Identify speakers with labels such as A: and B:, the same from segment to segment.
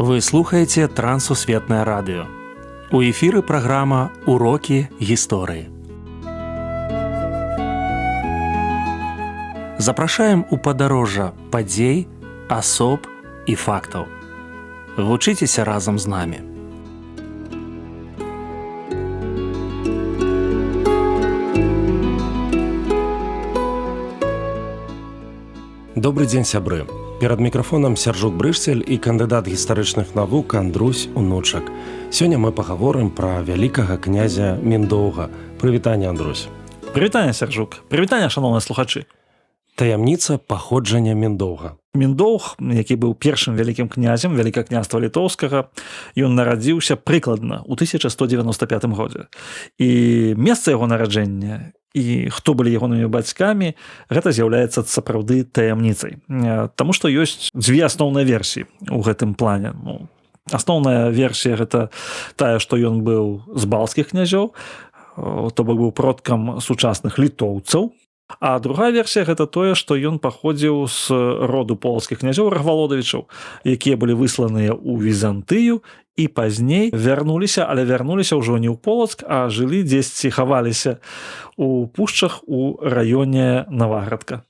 A: Вы слухаеце Трансусветнае радыё. У эфіры праграма «Урокі гісторыі». Запрашаем у падарожжа падзей, асоб і фактаў. Вучыцеся разам з намі.
B: Добрый дзень, сябры. Перад мікрафонам Сяржук Брышцель і кандыдат гістарычных навук Андрусь Унучак. Сёння мы пагаворым пра вялікага князя Міндоўга. Прывітанне, Андрусь.
C: Прывітанне, Сяржук. Прывітанне, шаноўныя слухачы.
B: Таямніца паходжання Міндоўга.
C: Міндоўг, які быў першым вялікім князем Вялікага княства Літоўскага, ён нарадзіўся прыкладна ў 1195 годзе. І месца яго нараджэння і хто былі ягонымі бацькамі, гэта з'яўляецца сапраўды таямніцай. Таму што ёсць дзве асноўныя версіі ў гэтым плане. Асноўная версія гэта тая, што ён быў з балцкіх князёў, то бок быў продкам сучасных літоўцаў. А другая версія гэта тое, што ён паходзіў з роду полацкіх князёў Рагвалодавічаў, якія былі высланыя ў Візантыю і пазней вярнуліся, але вярнуліся ўжо не ў Полацк, а жылі дзесьці, хаваліся у пушчах у раёне Наваградка.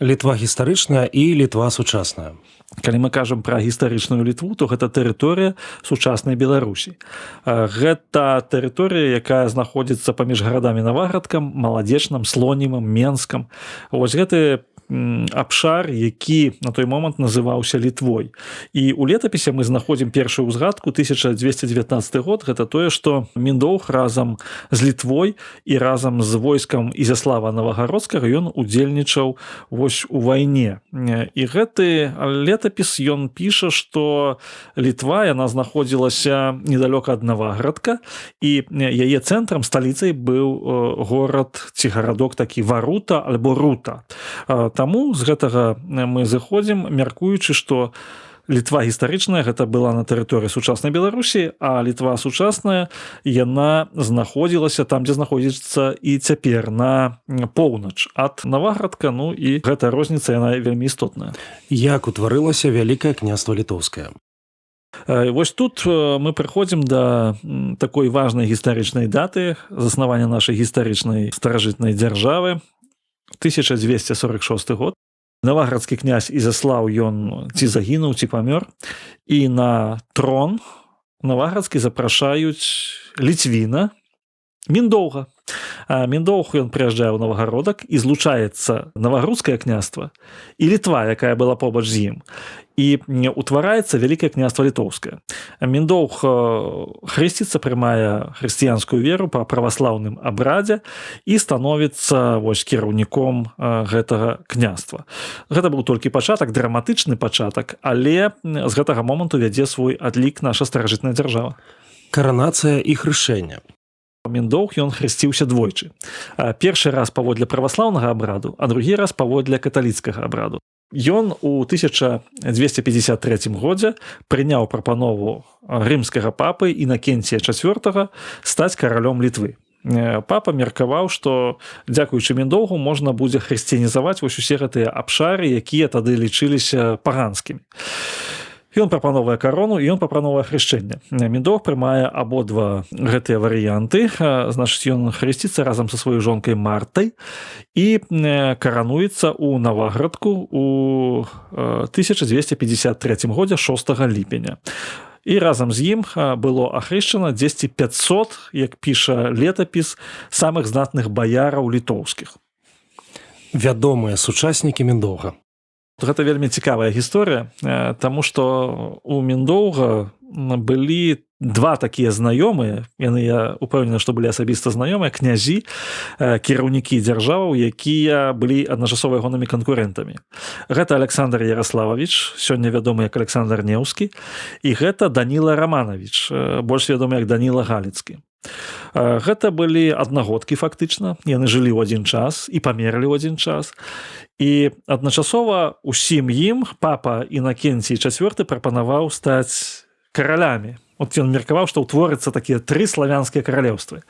B: Літва гістарычная і Літва сучасная.
C: Калі мы кажам пра гістарычную Літву, то гэта тэрыторыя сучаснай Беларусі. Гэта тэрыторыя, якая знаходзіцца паміж гарадамі Наваградкам, Маладзечным, Слонімам, Менскам. Вось гэты абшар, які на той момант называўся Літвой. І ў летапісе мы знаходзім першую ўзгадку 1219 год. Гэта тое, што Міндоўг разам з Літвой і разам з войскам Ізяслава Навагародскага ён удзельнічаў вось у вайне. І гэты летапіс ён піша, што Літва, яна знаходзілася недалёка ад Наваградка, і яе цэнтрам, сталіцай быў горад ці гарадок такі Варута альбо Рута. Таму з гэтага мы зыходзім, мяркуючы, што Літва гістарычная гэта была на тэрыторыі сучаснай Беларусі, а Літва сучасная яна знаходзілася там, дзе знаходзіцца і цяпер, на поўнач ад Наваградка, і гэтая розніца яна вельмі істотная.
B: Як утварылася Вялікае княства Літоўскае?
C: Вось тут мы прыходзім да такой важнай гістарычнай даты заснавання нашай гістарычнай старажытнай дзяржавы. 1246 год. Наваградскі князь Ізяслаў ён ці загінуў, ці памёр. І на трон Наваградскі запрашаюць Ліцвіна Міндоўга. Міндоўг ён прыязджае ў Навагародак і злучаецца Навагрудскае княства і Літва, якая была побач з ім. І утвараецца Вялікае княства Літоўскае. Міндоўг хрысціцца, прымае хрысціянскую веру па праваслаўным абрадзе і становіцца кіраўніком гэтага княства. Гэта быў толькі пачатак, драматычны пачатак, але з гэтага моманту вядзе свой адлік наша старажытная дзяржава.
B: Каранацыя і хрышэнне.
C: Міндоўг ён хрысціўся двойчы. Першы раз паводле праваслаўнага абраду, а другі раз паводле каталіцкага абраду. Ён у 1253 годзе прыняў прапанову рымскага папы Інакенція IV стаць каралём Літвы. Папа меркаваў, што дзякуючы Міндоўгу можна будзе хрысціянізаваць вось усе гэтыя абшары, якія тады лічыліся паганскімі. Ён прапановвае карону і ён прапановвае хрышчэнне. Міндоўг прымае абодва гэтыя варыянты. Значыць, ён хрысціцца разам са сваёй жонкай Мартай і карануецца ў Наваградку у 1253 годзе 6 ліпеня. І разам з ім было ахрышчана дзесьці 500, як піша летапіс, самых знатных баяраў літоўскіх.
B: Вядомыя сучаснікі Міндоўга.
C: Гэта вельмі цікавая гісторыя, таму што у Міндоўга былі два такія знаёмыя, яны, я упэўнены, што былі асабіста знаёмыя, князі, кіраўнікі дзяржаваў, якія былі адначасова ягонымі канкурэнтамі. Гэта Александр Яраслававіч, сёння вядомы як Александр Неўскі, і гэта Даніла Раманавіч, больш вядомы як Даніла Галіцкі. Гэта былі аднагодкі фактычна, яны жылі ў адзін час і памерлі ў адзін час. І адначасова ўсім ім папа Інакенцій IV прапанаваў стаць каралямі От ён меркаваў, што ўтворыцца такія 3 славянскія каралеўствы.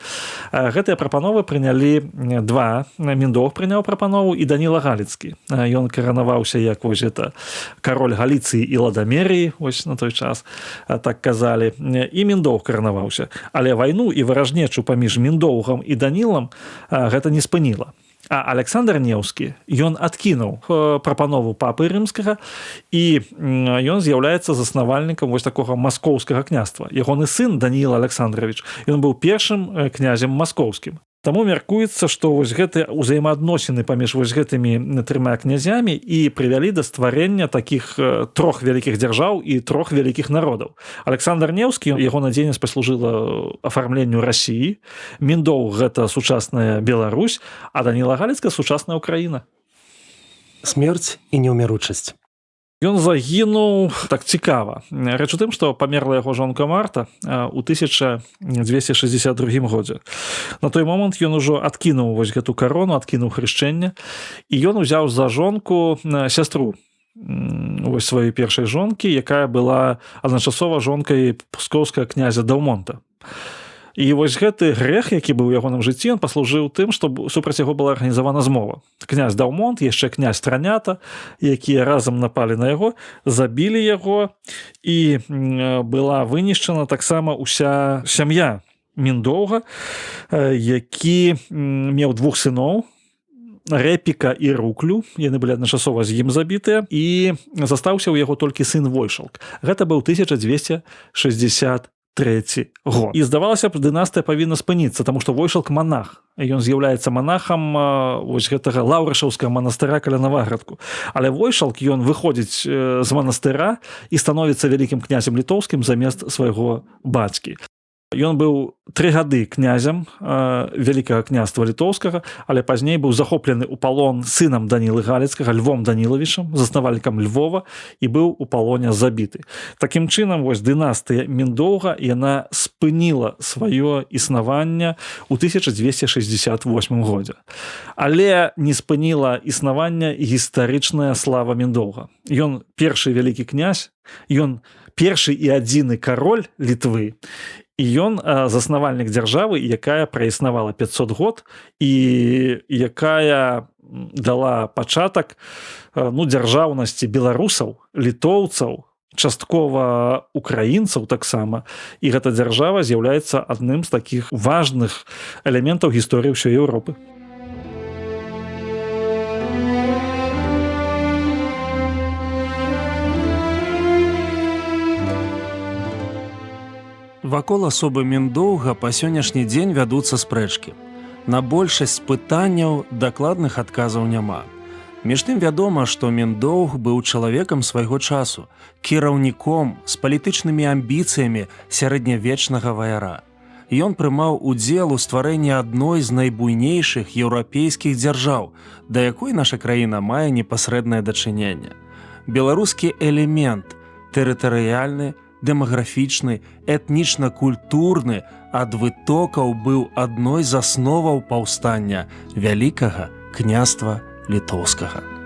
C: Гэтыя прапановы прынялі 2. Міндоўг прыняў прапанову і Даніла Галіцкі. Ён каранаваўся як вось гэта кароль Галіцыі і Ладамерыі, вось на той час так казалі, і Міндоўг каранаваўся. Але вайну і варажнечу паміж Міндоўгам і Данілам гэта не спыніла. А Александр Неўскі, ён адкінуў прапанову папы рымскага, і ён з'яўляецца заснавальнікам вось такога маскоўскага княства. Ягоны сын Даніл Александрович, ён быў першым князем маскоўскім. Таму мяркуецца, што вось гэтыя ўзаемаадносіны паміж вось гэтымі 3 князямі і прывялі да стварэння такіх 3 вялікіх дзяржаў і 3 вялікіх народаў. Александр Неўскі, ягона дзейнасць паслужыла афармленню Расіі, Міндоўг — гэта сучасная Беларусь, а Даніла Галіцка — сучасная Украіна.
B: Смерць і неўміручасць.
C: Ён загінуў так цікава. Рэч у тым, што памерла яго жонка Марта ў 1262 годзе. На той момант ён ужо адкінуў вось гэту карону, адкінуў хрышчэнне, і ён узяў за жонку сястру вось сваёй першай жонкі, якая была адначасова жонкай пскоўскага князя Даўмонта. І вось гэты грэх, які быў у ягоным жыцці, ён паслужыў тым, што супраць яго была арганізавана змова. Князь Даўмонт, яшчэ князь Транята, якія разам напалі на яго, забілі яго, і была вынішчана таксама ўся сям'я Міндоўга, які меў 2 сыноў, Рэпіка і Руклю, яны былі адначасова з ім забітыя, і застаўся ў яго толькі сын Войшалк. Гэта быў 1263 год. І здавалася б, дынастыя павінна спыніцца, таму што Войшалк манах. Ён з'яўляецца манахам вось гэтага лаўрышаўскага манастыра каля Наваградку. Але Войшалк, ён выходзіць з манастыра і становіцца вялікім князем літоўскім замест свайго бацькі. Ён быў 3 гады князем Вялікага княства літоўскага, але пазней быў захоплены ў палон сынам Данілы Галіцкага, Львом Данілавічам, заснавальнікам Львова, і быў у палоне забіты. Такім чынам, вось дынастыя Міндоўга, яна спыніла сваё існаванне ў 1268 годзе. Але не спыніла існаванне гістарычная слава Міндоўга. Ён першы вялікі князь, ён першы і адзіны кароль Літвы, і ён заснавальнік дзяржавы, якая праіснавала 500 год і якая дала пачатак дзяржаўнасці беларусаў, літоўцаў, часткова украінцаў таксама. І гэта дзяржава з'яўляецца адным з такіх важных элементаў гісторыі ўсёй Еўропы.
A: Вакол асобы Міндоўга па сённяшні дзень вядуцца спрэчкі. На большасць пытанняў дакладных адказаў няма. Між тым вядома, што Міндоўг быў чалавекам свайго часу, кіраўніком з палітычнымі амбіцыямі сярэднявечнага ваяра. Ён прымаў удзел у стварэнні адной з найбуйнейшых еўрапейскіх дзяржаў, да якой наша краіна мае непасрэднае дачыненне. Беларускі элемент тэрытарыяльны, дэмаграфічны, этнічна-культурны ад вытокаў быў адной з асноваў паўстання Вялікага княства літоўскага.